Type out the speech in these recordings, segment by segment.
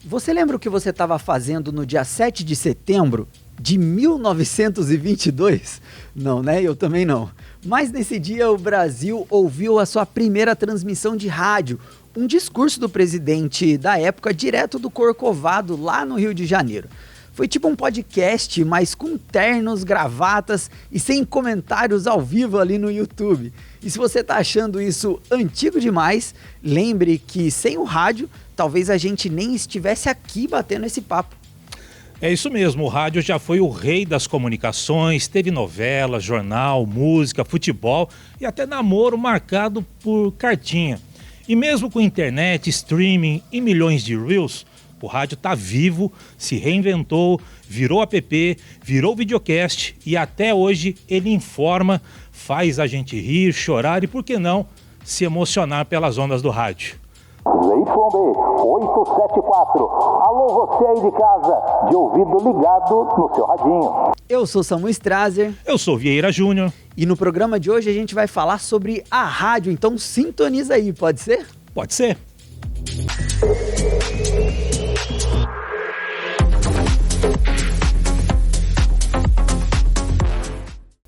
Você lembra o que você estava fazendo no dia 7 de setembro de 1922? Não, né? Eu também não. Mas nesse dia o Brasil ouviu a sua primeira transmissão de rádio, um discurso do presidente da época direto do Corcovado, lá no Rio de Janeiro. Foi tipo um podcast, mas com ternos, gravatas e sem comentários ao vivo ali no YouTube. E se você tá achando isso antigo demais, lembre que sem o rádio, talvez a gente nem estivesse aqui batendo esse papo. É isso mesmo, o rádio já foi o rei das comunicações, teve novela, jornal, música, futebol e até namoro marcado por cartinha. E mesmo com internet, streaming e milhões de reels, o rádio está vivo, se reinventou, virou app, virou videocast e até hoje ele informa, faz a gente rir, chorar e, por que não, se emocionar pelas ondas do rádio. ZYB 874. Alô, você aí de casa, de ouvido ligado no seu radinho. Eu sou Samuel Strazer. Eu sou Vieira Júnior. E no programa de hoje a gente vai falar sobre a rádio, então sintoniza aí, pode ser? Pode ser.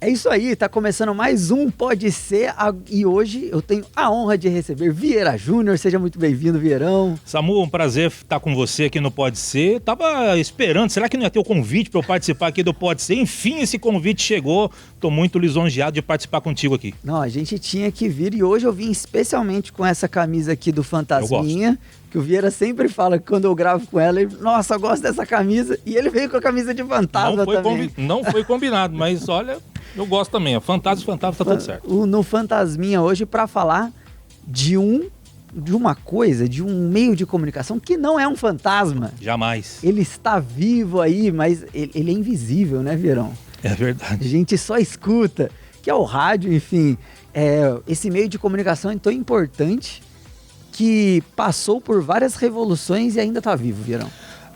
É isso aí, tá começando mais um Pode Ser e hoje eu tenho a honra de receber Vieira Júnior. Seja muito bem-vindo, Vieirão. Samu, um prazer estar com você aqui no Pode Ser. Tava esperando, será que não ia ter o convite para eu participar aqui do Pode Ser? Enfim, esse convite chegou. Tô muito lisonjeado de participar contigo aqui. Não, a gente tinha que vir e hoje eu vim especialmente com essa camisa aqui do Fantasminha. Que o Vieira sempre fala que quando eu gravo com ela, ele, nossa, eu gosto dessa camisa. E ele veio com a camisa de fantasma também. Não foi combinado, mas olha, eu gosto também. É fantasma, tá tudo certo. No Fantasminha hoje para falar de um meio de comunicação que não é um fantasma. Jamais. Ele está vivo aí, mas ele é invisível, né, Vieirão? É verdade. A gente só escuta, que é o rádio, enfim. Esse meio de comunicação é tão importante que passou por várias revoluções e ainda está vivo, Vieirão.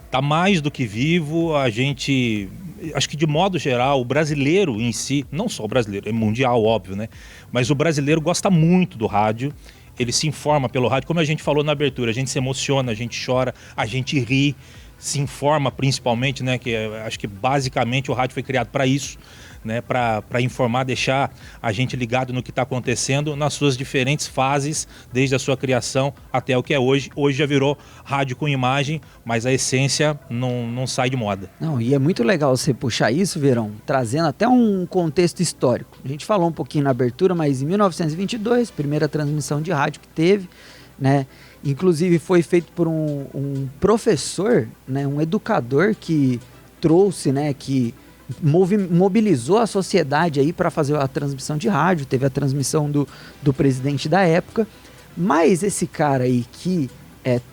Tá mais do que vivo, a gente, acho que de modo geral, o brasileiro em si, não só o brasileiro, é mundial, óbvio, né? Mas o brasileiro gosta muito do rádio, ele se informa pelo rádio, como a gente falou na abertura, a gente se emociona, a gente chora, a gente ri, se informa principalmente, né? Acho que basicamente o rádio foi criado para isso, né, para informar, deixar a gente ligado no que está acontecendo nas suas diferentes fases, desde a sua criação até o que é hoje. Hoje já virou rádio com imagem, mas a essência não sai de moda. Não, e é muito legal você puxar isso, Verão, trazendo até um contexto histórico. A gente falou um pouquinho na abertura, mas em 1922, primeira transmissão de rádio que teve, né? Inclusive foi feito por um professor, né, um educador que trouxe, né, que mobilizou a sociedade aí para fazer a transmissão de rádio. Teve a transmissão do presidente da época, mas esse cara aí que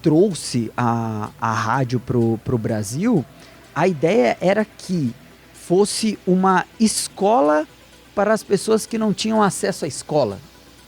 trouxe a rádio pro Brasil, a ideia era que fosse uma escola para as pessoas que não tinham acesso à escola.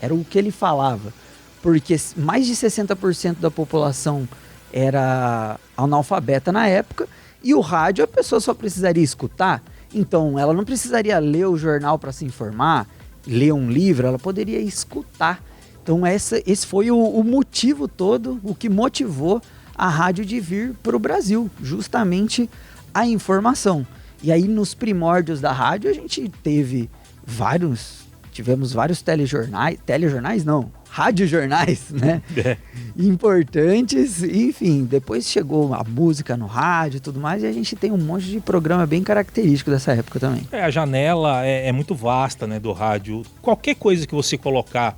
Era o que ele falava, porque mais de 60% da população era analfabeta na época, e o rádio a pessoa só precisaria escutar. Então, ela não precisaria ler o jornal para se informar, ler um livro, ela poderia escutar. Então, esse foi o motivo todo, o que motivou a rádio de vir para o Brasil, justamente a informação. E aí, nos primórdios da rádio, a gente tivemos vários radiojornais, né? Importantes, enfim, depois chegou a música no rádio e tudo mais, e a gente tem um monte de programa bem característico dessa época também. A janela é muito vasta, né, do rádio. Qualquer coisa que você colocar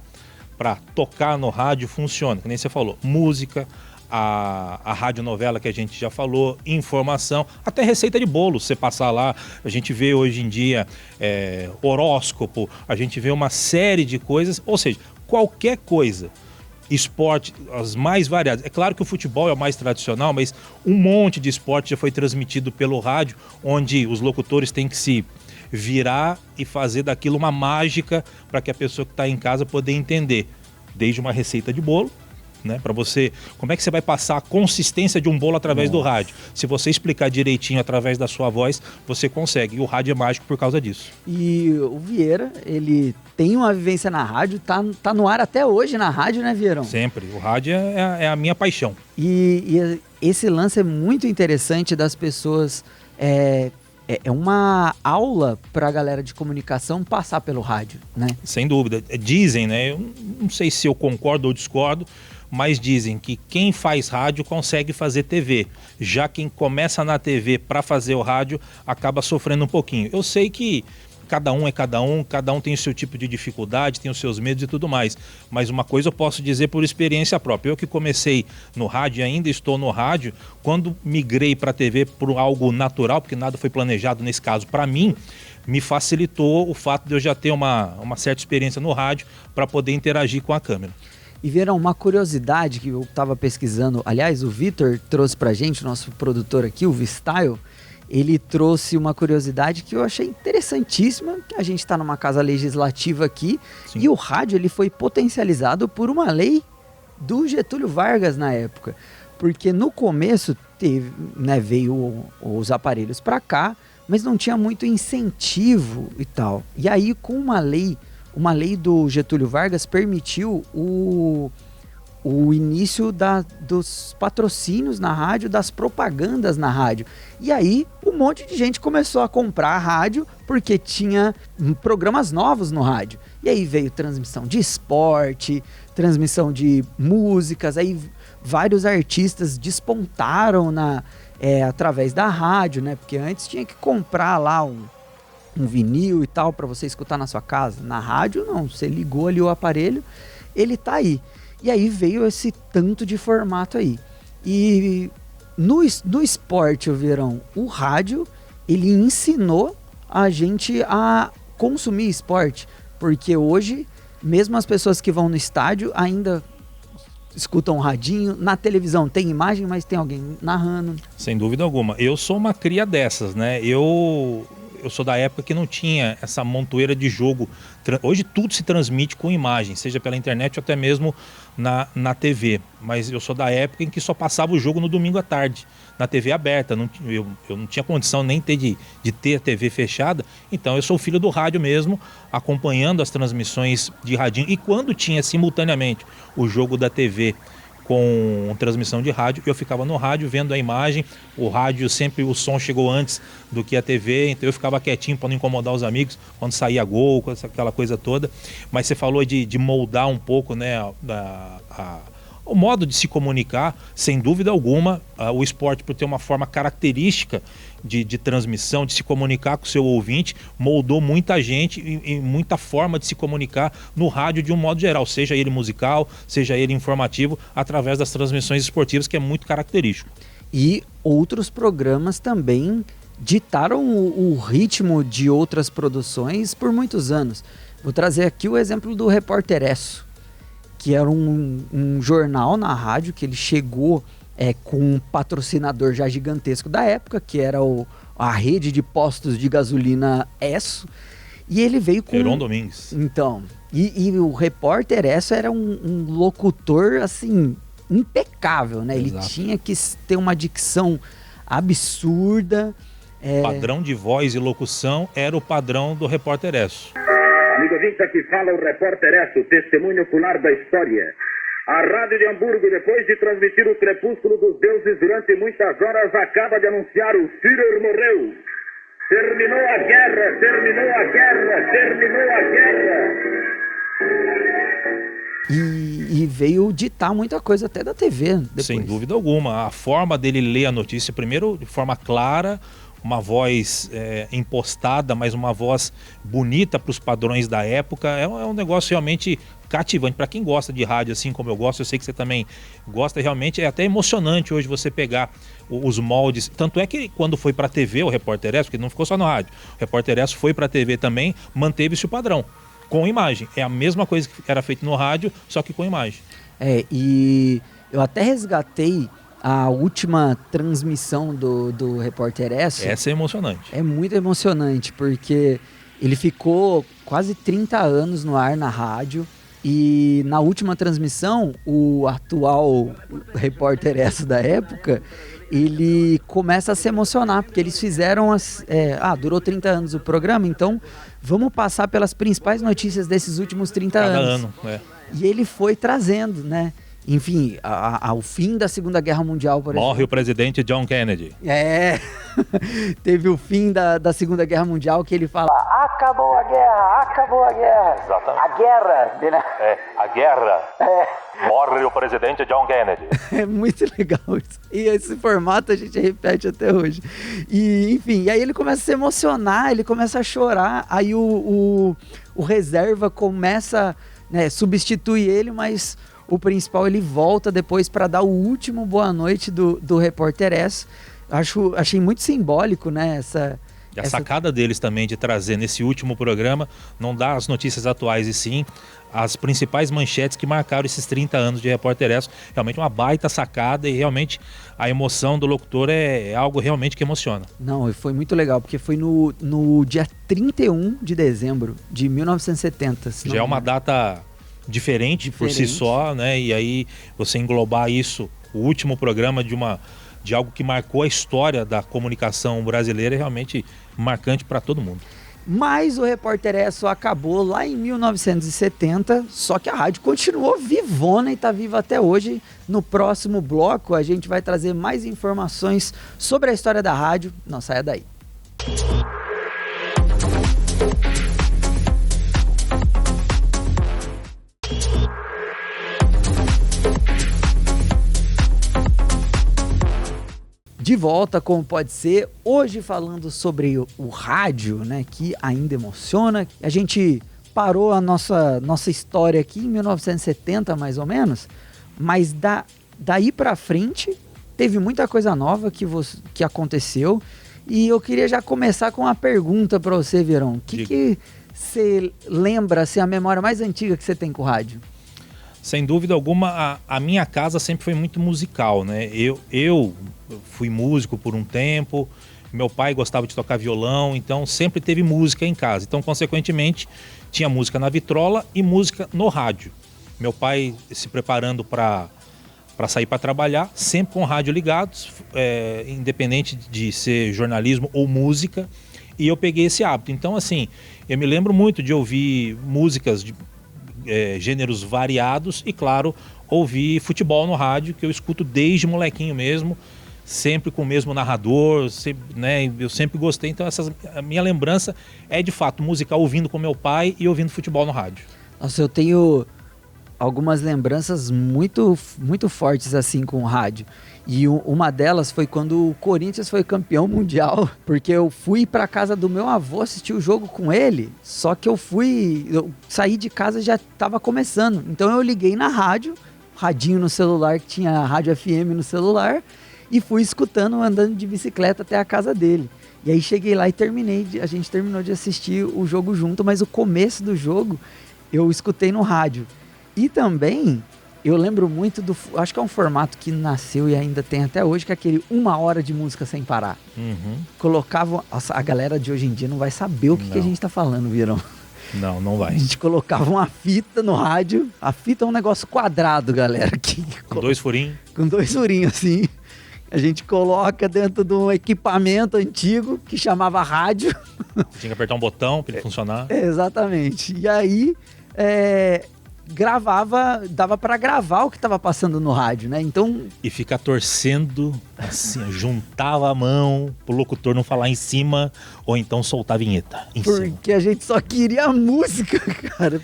para tocar no rádio funciona, que nem você falou, música, a radionovela que a gente já falou, informação, até receita de bolo, você passar lá, a gente vê hoje em dia horóscopo, a gente vê uma série de coisas, ou seja, qualquer coisa, esporte, as mais variadas. É claro que o futebol é o mais tradicional, mas um monte de esporte já foi transmitido pelo rádio, onde os locutores têm que se virar e fazer daquilo uma mágica para que a pessoa que está em casa poder entender, desde uma receita de bolo né? Para você, como é que você vai passar a consistência de um bolo através do rádio? Se você explicar direitinho através da sua voz, você consegue. E o rádio é mágico por causa disso. E o Vieira, ele tem uma vivência na rádio, tá no ar até hoje na rádio, né, Vieirão? Sempre. O rádio é a minha paixão. E esse lance é muito interessante das pessoas. É uma aula para a galera de comunicação passar pelo rádio, né? Sem dúvida. Dizem, né? Eu não sei se eu concordo ou discordo, mas dizem que quem faz rádio consegue fazer TV. Já quem começa na TV para fazer o rádio acaba sofrendo um pouquinho. Eu sei que cada um tem o seu tipo de dificuldade, tem os seus medos e tudo mais. Mas uma coisa eu posso dizer por experiência própria. Eu que comecei no rádio e ainda estou no rádio, quando migrei para a TV por algo natural, porque nada foi planejado nesse caso para mim, me facilitou o fato de eu já ter uma certa experiência no rádio para poder interagir com a câmera. E Vieirão, uma curiosidade que eu estava pesquisando, aliás, o Vitor trouxe pra gente, nosso produtor aqui, o V-Style, ele trouxe uma curiosidade que eu achei interessantíssima, que a gente está numa casa legislativa aqui. Sim. E o rádio ele foi potencializado por uma lei do Getúlio Vargas na época, porque no começo teve, né, veio os aparelhos para cá, mas não tinha muito incentivo e tal. E aí com uma lei do Getúlio Vargas permitiu o início dos patrocínios na rádio, das propagandas na rádio. E aí um monte de gente começou a comprar a rádio porque tinha programas novos no rádio. E aí veio transmissão de esporte, transmissão de músicas, aí vários artistas despontaram através da rádio, né? Porque antes tinha que comprar lá um vinil e tal para você escutar na sua casa. Na rádio não, você ligou ali o aparelho, ele tá aí. E aí veio esse tanto de formato aí. E no esporte, Vieirão, o rádio, ele ensinou a gente a consumir esporte. Porque hoje, mesmo as pessoas que vão no estádio ainda escutam um radinho. Na televisão tem imagem, mas tem alguém narrando. Sem dúvida alguma. Eu sou uma cria dessas, né? Eu sou da época que não tinha essa montoeira de jogo. Hoje tudo se transmite com imagem, seja pela internet ou até mesmo na TV. Mas eu sou da época em que só passava o jogo no domingo à tarde, na TV aberta. Eu não tinha condição nem de ter a TV fechada. Então eu sou filho do rádio mesmo, acompanhando as transmissões de radinho. E quando tinha simultaneamente o jogo da TV com transmissão de rádio, eu ficava no rádio vendo a imagem. O rádio sempre, o som chegou antes do que a TV, então eu ficava quietinho para não incomodar os amigos quando saía gol, aquela coisa toda. Mas você falou de moldar um pouco, né, o modo de se comunicar. Sem dúvida alguma, o esporte, por ter uma forma característica de transmissão, de se comunicar com o seu ouvinte, moldou muita gente e muita forma de se comunicar no rádio de um modo geral, seja ele musical, seja ele informativo, através das transmissões esportivas, que é muito característico. E outros programas também ditaram o ritmo de outras produções por muitos anos. Vou trazer aqui o exemplo do Repórteresso, que era um jornal na rádio que ele chegou com um patrocinador já gigantesco da época, que era a rede de postos de gasolina Esso, e ele veio com... Heron Domingues. Então, e o Repórteresso era um locutor, assim, impecável, né? Exato. Ele tinha que ter uma dicção absurda. Padrão de voz e locução era o padrão do Repórteresso. Amigo ouvinte, aqui fala o Repórteresso, testemunho ocular da história. A Rádio de Hamburgo, depois de transmitir o crepúsculo dos deuses durante muitas horas, acaba de anunciar: o Führer morreu. Terminou a guerra, terminou a guerra, terminou a guerra. E veio ditar muita coisa até da TV depois. Sem dúvida alguma. A forma dele ler a notícia, primeiro de forma clara, uma voz impostada, mas uma voz bonita para os padrões da época. É um negócio realmente cativante. Para quem gosta de rádio, assim como eu gosto, eu sei que você também gosta, realmente é até emocionante hoje você pegar os moldes. Tanto é que quando foi para a TV o Repórteresso, porque não ficou só no rádio, o Repórteresso foi para a TV também, manteve-se o padrão, com imagem. É a mesma coisa que era feito no rádio, só que com imagem. E eu até resgatei a última transmissão do Repórteresso. Essa é emocionante. É muito emocionante, porque ele ficou quase 30 anos no ar na rádio. E na última transmissão, o atual repórter da época, ele começa a se emocionar, porque eles fizeram durou 30 anos o programa, então vamos passar pelas principais notícias desses últimos 30 Cada anos. ano, E ele foi trazendo, né? Enfim, ao fim da Segunda Guerra Mundial, por exemplo. Morre o presidente John Kennedy. Teve o fim da Segunda Guerra Mundial, que ele fala: acabou a guerra, acabou a guerra. Exatamente. A guerra, né? A guerra. Morre o presidente John Kennedy. É muito legal isso. E esse formato a gente repete até hoje. E, enfim, e aí ele começa a se emocionar, ele começa a chorar, aí o reserva começa, né, substitui ele, mas o principal ele volta depois para dar o último boa noite do Repórter S. Achei muito simbólico, né, E a sacada deles também de trazer nesse último programa, não dar as notícias atuais e sim as principais manchetes que marcaram esses 30 anos de Repórter S. Realmente uma baita sacada e realmente a emoção do locutor é algo realmente que emociona. Não, foi muito legal, porque foi no dia 31 de dezembro de 1970. Já é uma data diferente por si só, né? E aí você englobar isso, o último programa de algo que marcou a história da comunicação brasileira, é realmente marcante para todo mundo. Mas o Repórter S acabou lá em 1970, só que a rádio continuou vivona e está viva até hoje. No próximo bloco a gente vai trazer mais informações sobre a história da rádio. Não saia daí. De volta, como pode ser, hoje falando sobre o rádio, né, que ainda emociona. A gente parou a nossa história aqui em 1970, mais ou menos, mas daí pra frente teve muita coisa nova que aconteceu. E eu queria já começar com uma pergunta para você, Verão. O que você lembra, assim, a memória mais antiga que você tem com o rádio? Sem dúvida alguma, a minha casa sempre foi muito musical, né? Eu fui músico por um tempo, meu pai gostava de tocar violão, então sempre teve música em casa. Então, consequentemente, tinha música na vitrola e música no rádio. Meu pai se preparando para sair para trabalhar, sempre com o rádio ligado, independente de ser jornalismo ou música, e eu peguei esse hábito. Então, assim, eu me lembro muito de ouvir músicas de gêneros variados e, claro, ouvir futebol no rádio, que eu escuto desde molequinho mesmo, sempre com o mesmo narrador, sempre, né, eu sempre gostei. Então a minha lembrança é de fato musical, ouvindo com meu pai e ouvindo futebol no rádio. Nossa, eu tenho algumas lembranças muito, muito fortes assim com o rádio. E uma delas foi quando o Corinthians foi campeão mundial, porque eu fui para casa do meu avô assistir o jogo com ele, só que eu saí de casa e já estava começando. Então eu liguei na rádio, radinho no celular, que tinha rádio FM no celular, e fui escutando, andando de bicicleta até a casa dele. E aí cheguei lá e a gente terminou de assistir o jogo junto, mas o começo do jogo eu escutei no rádio. E também eu lembro muito acho que é um formato que nasceu e ainda tem até hoje, que é aquele 1 hora de música sem parar. Uhum. Colocavam, a galera de hoje em dia não vai saber o que a gente tá falando, Virão. Não vai. A gente colocava uma fita no rádio, a fita é um negócio quadrado, galera. Com 2 furinhos. Com 2 furinhos, assim. A gente coloca dentro de um equipamento antigo que chamava rádio. Tinha que apertar um botão para ele funcionar. Exatamente. E aí dava para gravar o que estava passando no rádio, né? Então, e ficar torcendo, assim, juntava a mão pro locutor não falar em cima, ou então soltar a vinheta em cima. Porque a gente só queria a música, cara.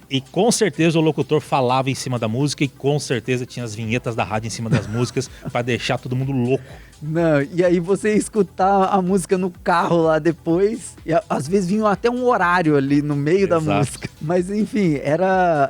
E com certeza o locutor falava em cima da música e com certeza tinha as vinhetas da rádio em cima das músicas para deixar todo mundo louco. Não, e aí você ia escutar a música no carro lá depois, e às vezes vinha até um horário ali no meio da música. Mas enfim,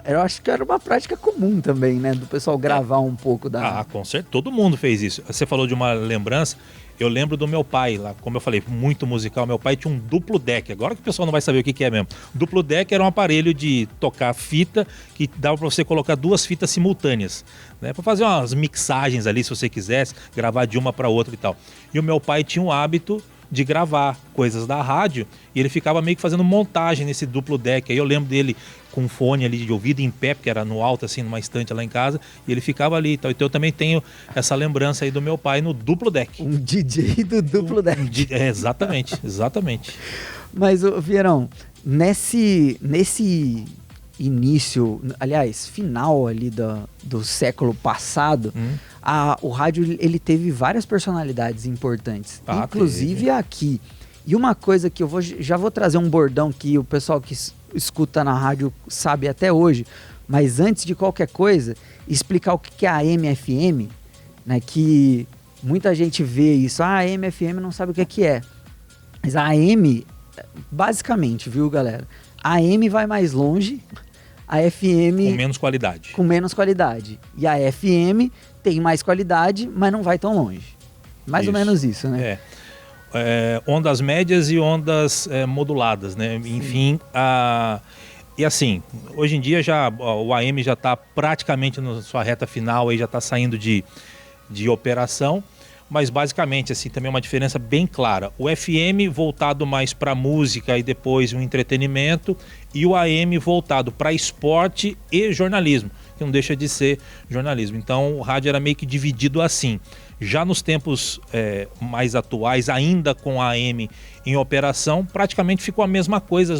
eu acho que era uma prática comum também, né? Do pessoal gravar um pouco da... com certeza, todo mundo fez isso. Você falou de uma lembrança, eu lembro do meu pai lá, como eu falei, muito musical. Meu pai tinha um duplo deck, agora que o pessoal não vai saber o que é mesmo. Duplo deck era um aparelho de tocar fita, que dava para você colocar 2 fitas simultâneas, né? Para fazer umas mixagens ali, se você quisesse, gravar de uma para outra e tal. E o meu pai tinha o hábito de gravar coisas da rádio, e ele ficava meio que fazendo montagem nesse duplo deck. Aí eu lembro dele com um fone ali de ouvido em pé, porque era no alto, assim, numa estante lá em casa, e ele ficava ali. Então eu também tenho essa lembrança aí do meu pai no duplo deck. Um DJ do duplo deck. Exatamente, exatamente. Mas, Vieirão, nesse início, aliás, final ali do século passado, o rádio ele teve várias personalidades importantes, inclusive aqui. E uma coisa que já vou trazer um bordão que o pessoal que escuta na rádio sabe até hoje, mas antes de qualquer coisa, explicar o que é a AM/FM, né, que muita gente vê isso, a AM/FM não sabe o que é. Mas a AM, basicamente, viu, galera? A AM vai mais longe, a FM... Com menos qualidade. Com menos qualidade. E a FM tem mais qualidade, mas não vai tão longe. Mais ou menos isso, né? Ondas médias e ondas moduladas, né? Sim. Enfim, e assim, hoje em dia o AM já está praticamente na sua reta final, aí já está saindo de operação, mas basicamente assim, também é uma diferença bem clara. O FM voltado mais para música e depois o entretenimento, e o AM voltado para esporte e jornalismo, que não deixa de ser jornalismo. Então o rádio era meio que dividido assim. Já nos tempos mais atuais, ainda com a AM em operação, praticamente ficou a mesma coisa,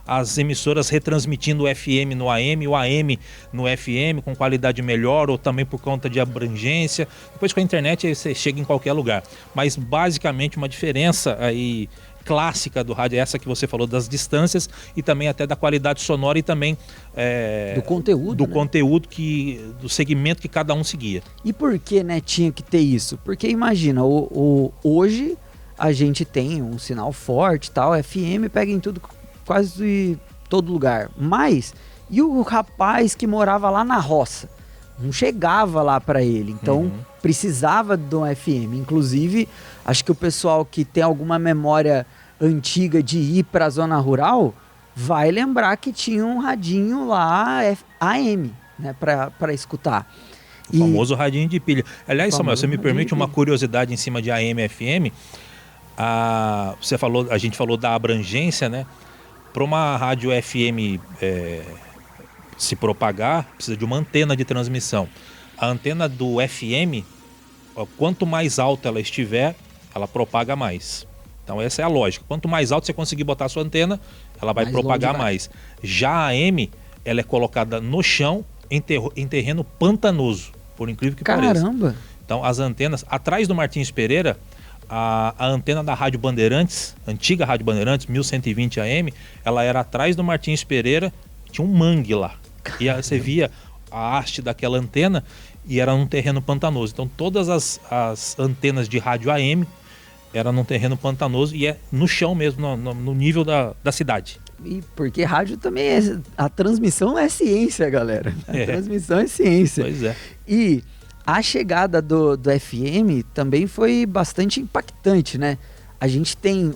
as emissoras retransmitindo o FM no AM, o AM no FM, com qualidade melhor, ou também por conta de abrangência. Depois com a internet você chega em qualquer lugar. Mas basicamente uma diferença aí clássica do rádio é essa que você falou, das distâncias e também até da qualidade sonora e também do conteúdo, do conteúdo do segmento que cada um seguia. E por que, né, tinha que ter isso? Porque imagina, hoje a gente tem um sinal forte e tal, FM pega em tudo, quase todo lugar, mas e o rapaz que morava lá na roça? Não chegava lá para ele, então precisava de um FM. Inclusive, acho que o pessoal que tem alguma memória antiga de ir para a zona rural vai lembrar que tinha um radinho lá AM, né, para escutar. O famoso radinho de pilha. Aliás, Samuel, você me permite uma curiosidade em cima de AM e FM? A gente falou da abrangência, né? Para uma rádio FM se propagar, precisa de uma antena de transmissão. A antena do FM, quanto mais alta ela estiver, ela propaga mais. Então essa é a lógica. Quanto mais alto você conseguir botar a sua antena, ela vai propagar mais. Já a AM, ela é colocada no chão, em terreno pantanoso, por incrível que pareça. Caramba! Então as antenas, atrás do Martins Pereira, a antena da Rádio Bandeirantes, antiga Rádio Bandeirantes, 1120 AM, ela era atrás do Martins Pereira, tinha um mangue lá. E você via a haste daquela antena e era num terreno pantanoso. Então todas as antenas de rádio AM eram num terreno pantanoso e é no chão mesmo, no nível da cidade. E porque rádio também a transmissão é ciência, galera. A transmissão é ciência. Pois é. E a chegada do FM também foi bastante impactante, né? A gente tem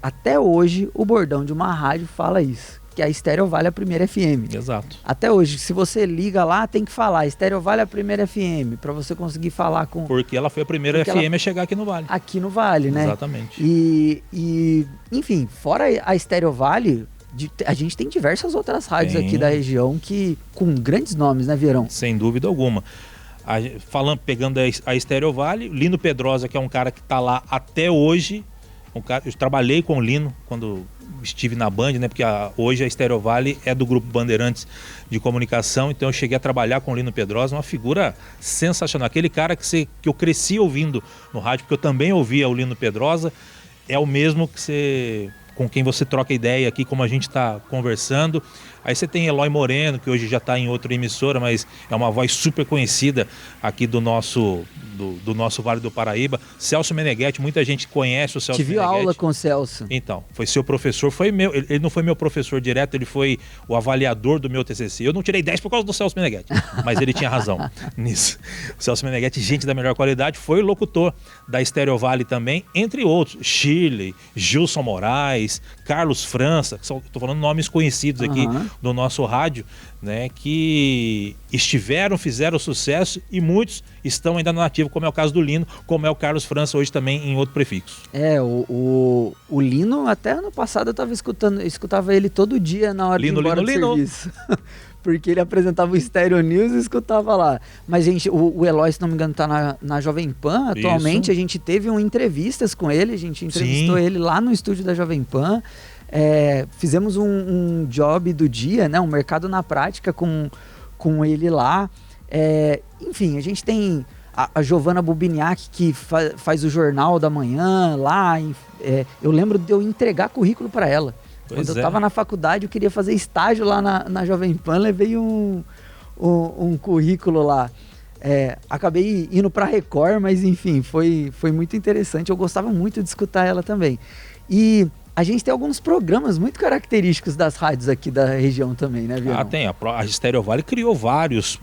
até hoje, o bordão de uma rádio fala isso, que a Estéreo Vale a primeira FM. Exato. Até hoje, se você liga lá, tem que falar Estéreo Vale a primeira FM, para você conseguir falar com... Porque ela foi a primeira FM a chegar aqui no Vale. Aqui no Vale, né? Exatamente. E enfim, fora a Estéreo Vale, a gente tem diversas outras rádios aqui da região com grandes nomes, né, Vieirão? Sem dúvida alguma. Pegando a Estéreo Vale, Lino Pedrosa, que é um cara que está lá até hoje. Eu trabalhei com o Lino quando estive na Band, né? Porque hoje a Estéreo Vale é do Grupo Bandeirantes de Comunicação, então eu cheguei a trabalhar com o Lino Pedrosa, uma figura sensacional. Aquele cara que eu cresci ouvindo no rádio, porque eu também ouvia o Lino Pedrosa, é o mesmo com quem você troca ideia aqui, como a gente está conversando. Aí você tem Eloy Moreno, que hoje já está em outra emissora, mas é uma voz super conhecida aqui do nosso Vale do Paraíba. Celso Meneghetti, muita gente conhece o Celso Meneghetti. Tive aula com o Celso. Então, foi seu professor, ele não foi meu professor direto, ele foi o avaliador do meu TCC. Eu não tirei 10 por causa do Celso Meneghetti, mas ele tinha razão nisso. O Celso Meneghetti, gente da melhor qualidade, foi locutor da Estéreo Vale também, entre outros. Shirley, Gilson Moraes, Carlos França, estou falando nomes conhecidos aqui do nosso rádio, né, que fizeram sucesso e muitos estão ainda no ativo, como é o caso do Lino, como é o Carlos França hoje também em outro prefixo. O Lino, até ano passado eu escutava ele todo dia na hora de ir embora do serviço. Porque ele apresentava o Stereo News e escutava lá. Mas, gente, o Eloy, se não me engano, tá na Jovem Pan atualmente. Isso. A gente teve entrevistas com ele, a gente entrevistou ele lá no estúdio da Jovem Pan. Fizemos um job do dia, né? Um mercado na prática com ele lá. Enfim, a gente tem a Giovana Bubiniak, que faz o Jornal da Manhã lá. Eu lembro de eu entregar currículo para ela. Quando eu estava na faculdade, eu queria fazer estágio lá na Jovem Pan, levei um currículo lá. Acabei indo para a Record, mas enfim, foi muito interessante. Eu gostava muito de escutar ela também. E a gente tem alguns programas muito característicos das rádios aqui da região também, né, Vierão? Tem. A Stereo Vale criou vários,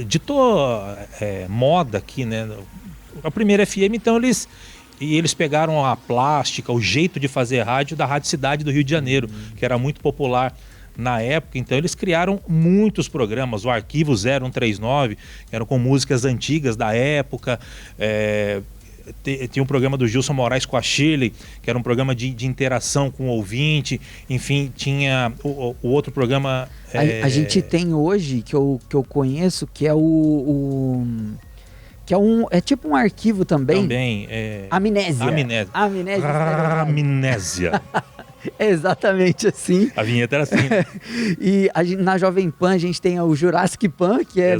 ditou moda aqui, né? A primeira FM, então, eles pegaram a plástica, o jeito de fazer rádio da Rádio Cidade do Rio de Janeiro, que era muito popular na época. Então eles criaram muitos programas, o Arquivo 0139, que eram com músicas antigas da época, tinha um programa do Gilson Moraes com a Shirley, que era um programa de interação com o ouvinte. Enfim, tinha o outro programa... A gente tem hoje, que eu conheço, que é é tipo um arquivo também. Amnésia. Amnésia. É exatamente assim. A vinheta era assim. E na Jovem Pan a gente tem o Jurassic Pan, que é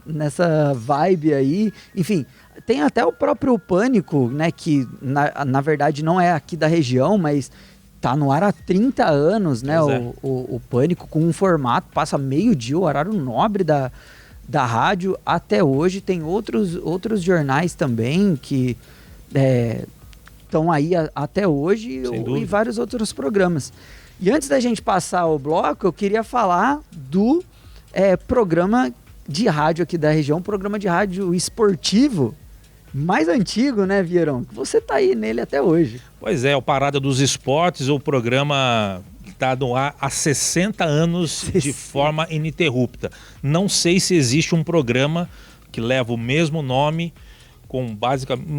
nessa vibe aí. Enfim, tem até o próprio Pânico, né? Que na verdade não é aqui da região, mas tá no ar há 30 anos, né? O Pânico, com um formato, passa meio-dia, o horário nobre da rádio até hoje. Tem outros jornais também que estão aí até hoje e vários outros programas. E antes da gente passar o bloco, eu queria falar do programa de rádio aqui da região, programa de rádio esportivo mais antigo, né, Vierão? Você tá aí nele até hoje. Pois é, o Parada dos Esportes, o programa está no ar há 60 anos de forma ininterrupta. Não sei se existe um programa que leva o mesmo nome,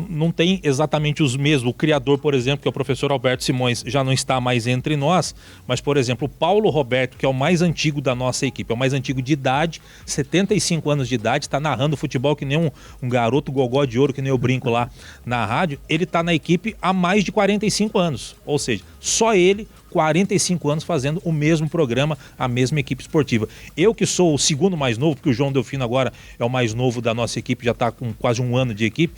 não tem exatamente os mesmos. O criador, por exemplo, que é o professor Alberto Simões, já não está mais entre nós, mas, por exemplo, o Paulo Roberto, que é o mais antigo da nossa equipe, é o mais antigo de idade, 75 anos de idade, está narrando futebol que nem um garoto gogó de ouro, que nem eu brinco lá na rádio. Ele está na equipe há mais de 45 anos, ou seja, só ele, 45 anos fazendo o mesmo programa, a mesma equipe esportiva. Eu que sou o segundo mais novo, porque o João Delfino agora é o mais novo da nossa equipe, já está com quase um ano de equipe,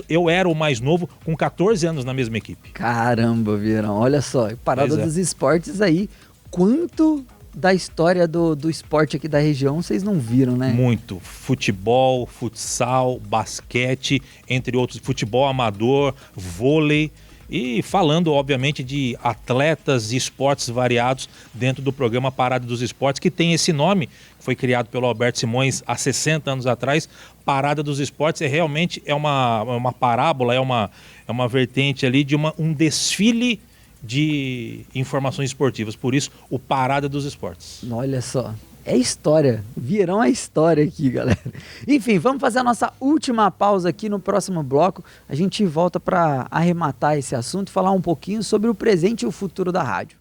eu era o mais novo com 14 anos na mesma equipe. Caramba, Vierão, olha só, Parada dos Esportes aí, quanto da história do esporte aqui da região vocês não viram, né? Muito. Futebol, futsal, basquete, entre outros, futebol amador, vôlei. E falando, obviamente, de atletas e esportes variados dentro do programa Parada dos Esportes, que tem esse nome, que foi criado pelo Alberto Simões há 60 anos atrás. Parada dos Esportes realmente uma parábola, é uma vertente ali de um desfile de informações esportivas. Por isso, o Parada dos Esportes. Olha só. É história, Vierão é história aqui, galera. Enfim, vamos fazer a nossa última pausa aqui. No próximo bloco a gente volta para arrematar esse assunto e falar um pouquinho sobre o presente e o futuro da rádio.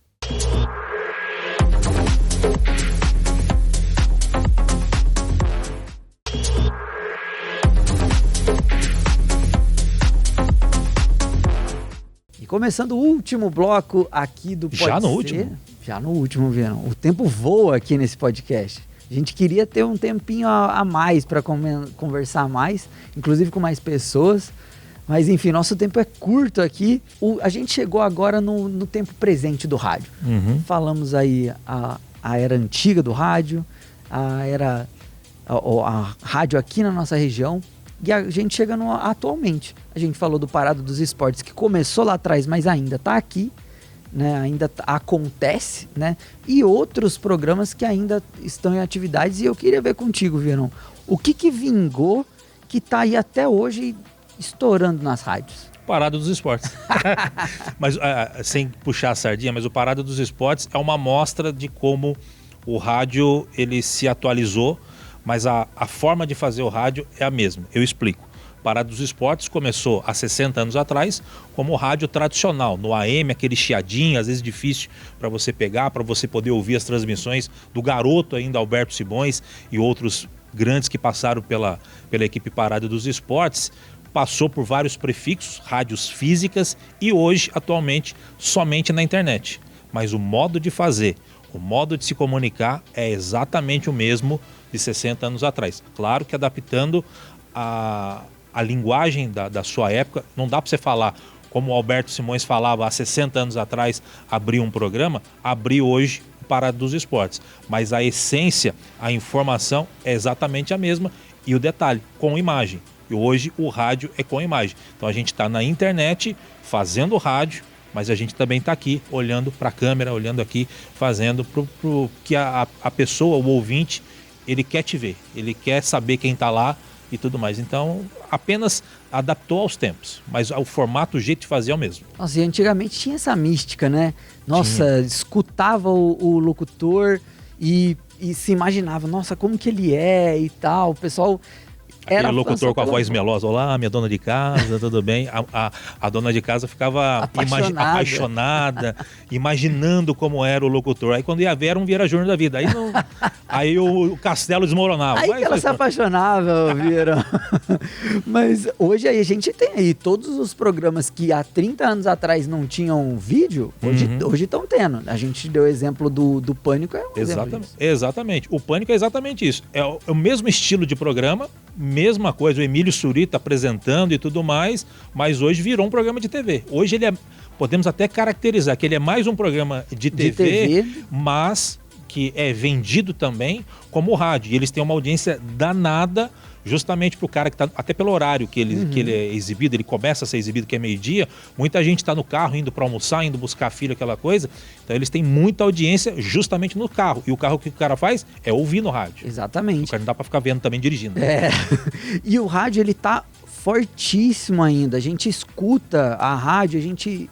E começando o último bloco aqui do Já no último? Já no último, Vierão. O tempo voa aqui nesse podcast. A gente queria ter um tempinho a mais para conversar mais, inclusive com mais pessoas. Mas enfim, nosso tempo é curto aqui. A gente chegou agora no tempo presente do rádio. Uhum. Falamos aí a era antiga do rádio, a rádio aqui na nossa região. E a gente chega atualmente. A gente falou do Parada dos Esportes, que começou lá atrás, mas ainda está aqui. Né, ainda acontece, né? E outros programas que ainda estão em atividades. E eu queria ver contigo, Vierão, o que vingou que tá aí até hoje estourando nas rádios? Parada dos Esportes. Mas, sem puxar a sardinha, mas o Parada dos Esportes é uma amostra de como o rádio ele se atualizou, mas a forma de fazer o rádio é a mesma. Eu explico. Parada dos Esportes começou há 60 anos atrás como rádio tradicional, no AM, aquele chiadinho, às vezes difícil para você pegar, para você poder ouvir as transmissões do garoto ainda Alberto Simões e outros grandes que passaram pela equipe Parada dos Esportes. Passou por vários prefixos, rádios físicas e hoje, atualmente, somente na internet. Mas o modo de fazer, o modo de se comunicar é exatamente o mesmo de 60 anos atrás. Claro que adaptando a linguagem da sua época, não dá para você falar como o Alberto Simões falava há 60 anos atrás, abriu um programa, abriu hoje o Parada dos Esportes. Mas a essência, a informação é exatamente a mesma e o detalhe, com imagem. E hoje o rádio é com imagem. Então a gente está na internet fazendo rádio, mas a gente também está aqui olhando para a câmera, olhando aqui, fazendo pro que a pessoa, o ouvinte, ele quer te ver, ele quer saber quem está lá e tudo mais. Então apenas adaptou aos tempos, mas o formato, o jeito de fazer é o mesmo. Nossa, e antigamente tinha essa mística, né? Nossa, escutava o locutor e se imaginava, nossa, como que ele é e tal. O pessoal... Aquele locutor com a voz melosa, olá, minha dona de casa, tudo bem? A dona de casa ficava apaixonada, imaginando como era o locutor. Aí quando ia ver, era um Vieira Júnior da vida. Aí o castelo desmoronava. Aí que ela se apaixonava, Vieira. Mas hoje aí a gente tem aí todos os programas que há 30 anos atrás não tinham vídeo, hoje estão tendo. A gente deu o exemplo do Pânico, é um exemplo disso. Exatamente. O Pânico é exatamente isso. É o mesmo estilo de programa, mesma coisa, o Emílio Surita apresentando e tudo mais, mas hoje virou um programa de TV. Hoje ele podemos até caracterizar que ele é mais um programa de TV, mas que é vendido também como rádio. E eles têm uma audiência danada, justamente para o cara que está, até pelo horário que ele é exibido, ele começa a ser exibido, que é meio-dia, muita gente está no carro indo para almoçar, indo buscar filho, aquela coisa. Então eles têm muita audiência justamente no carro. E o carro que o cara faz é ouvir no rádio. Exatamente. O cara não dá para ficar vendo também dirigindo. E o rádio, ele tá fortíssimo ainda. A gente escuta a rádio, a gente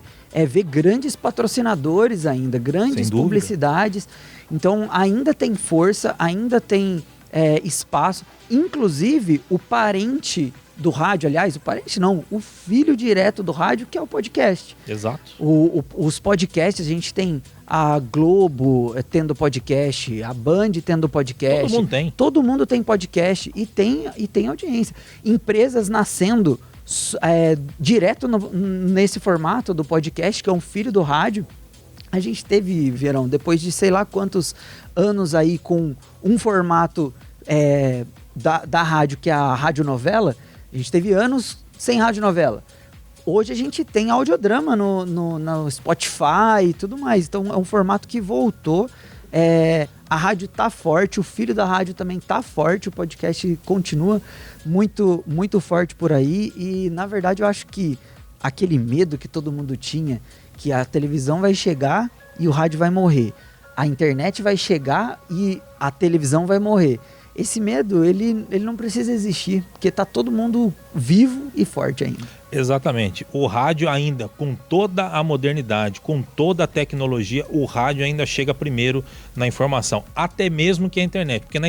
vê grandes patrocinadores ainda, grandes publicidades. Então ainda tem força, ainda tem espaço. Inclusive o parente do rádio, aliás, o parente não, o filho direto do rádio, que é o podcast. Exato. Os podcasts, a gente tem a Globo tendo podcast, a Band tendo podcast. Todo mundo tem. Todo mundo tem podcast e tem audiência. Empresas nascendo direto nesse formato do podcast, que é um filho do rádio. A gente teve, Verão, depois de sei lá quantos anos aí com um formato da rádio, que é a radionovela, a gente teve anos sem radionovela. Hoje a gente tem audiodrama no Spotify e tudo mais. Então é um formato que voltou. A rádio tá forte, o filho da rádio também tá forte, o podcast continua muito, muito forte por aí. E na verdade eu acho que aquele medo que todo mundo tinha, que a televisão vai chegar e o rádio vai morrer, a internet vai chegar e a televisão vai morrer. Esse medo, ele não precisa existir, porque tá todo mundo vivo e forte ainda. Exatamente. O rádio ainda, com toda a modernidade, com toda a tecnologia, o rádio ainda chega primeiro na informação, até mesmo que a internet. Porque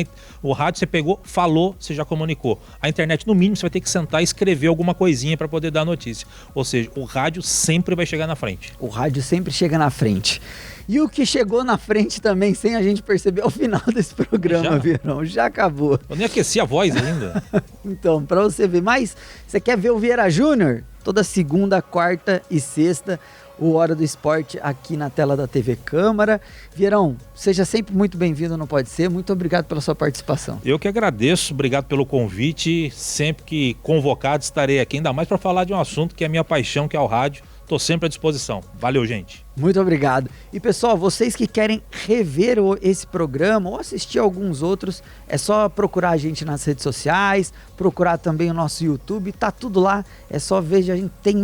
o rádio você pegou, falou, você já comunicou. A internet, no mínimo, você vai ter que sentar e escrever alguma coisinha para poder dar notícia. Ou seja, o rádio sempre vai chegar na frente. O rádio sempre chega na frente. E o que chegou na frente também, sem a gente perceber, ao final desse programa, Vieirão, já acabou. Eu nem aqueci a voz ainda. Então, pra você ver. Mas, você quer ver o Vieira Júnior? Toda segunda, quarta e sexta, o Hora do Esporte aqui na tela da TV Câmara. Vieirão, seja sempre muito bem-vindo no Pode Ser. Muito obrigado pela sua participação. Eu que agradeço, obrigado pelo convite. Sempre que convocado estarei aqui, ainda mais para falar de um assunto que é a minha paixão, que é o rádio. Estou sempre à disposição. Valeu, gente. Muito obrigado. E pessoal, vocês que querem rever esse programa ou assistir alguns outros, é só procurar a gente nas redes sociais, procurar também o nosso YouTube, tá tudo lá. É só ver, a gente tem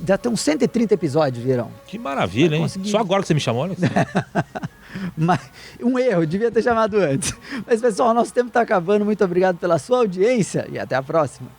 já tem uns 130 episódios, Vieirão. Que maravilha, hein? Só agora que você me chamou, né? Mas, um erro, devia ter chamado antes. Mas pessoal, nosso tempo tá acabando. Muito obrigado pela sua audiência e até a próxima.